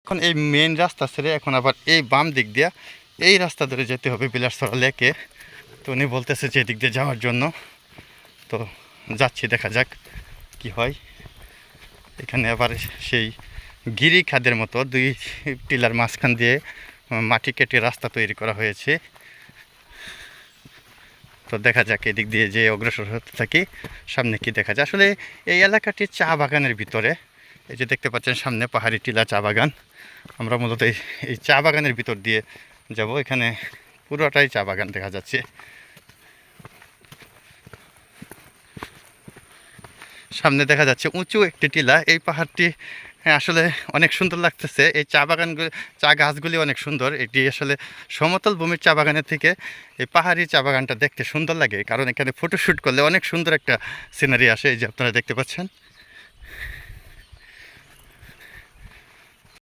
এখন এই মেইন রাস্তা ছেড়ে এখন আবার এই বাম দিক দিয়ে এই রাস্তা ধরে যেতে হবে বিলাসছড়া লেকে। তো উনি বলতেছে যে এদিক দিয়ে যাওয়ার জন্য, তো যাচ্ছি, দেখা যাক কি হয়। এখানে আবার সেই গিরি খাদের মতো 2 টিলার মাঝখান দিয়ে মাটি কেটে রাস্তা তৈরি করা হয়েছে। তো দেখা যাক এদিক দিয়ে যে অগ্রসর হতে থাকি, সামনে কি দেখা যায়। আসলে এই এলাকাটি চা বাগানের ভিতরে, এই যে দেখতে পাচ্ছেন সামনে পাহাড়ি টিলা চা বাগান। আমরা মূলত এই চা বাগানের ভিতর দিয়ে যাব। এখানে পুরোটাই চা বাগান দেখা যাচ্ছে। সামনে দেখা যাচ্ছে উঁচু একটি টিলা। এই পাহাড়টি আসলে অনেক সুন্দর লাগতেছে। এই চা বাগানগুলি, চা গাছগুলি অনেক সুন্দর। এটি আসলে সমতল ভূমির চা বাগানের থেকে এই পাহাড়ি চা বাগানটা দেখতে সুন্দর লাগে, কারণ এখানে ফটোশ্যুট করলে অনেক সুন্দর একটা সিনারি আসে। এই যে আপনারা দেখতে পাচ্ছেন।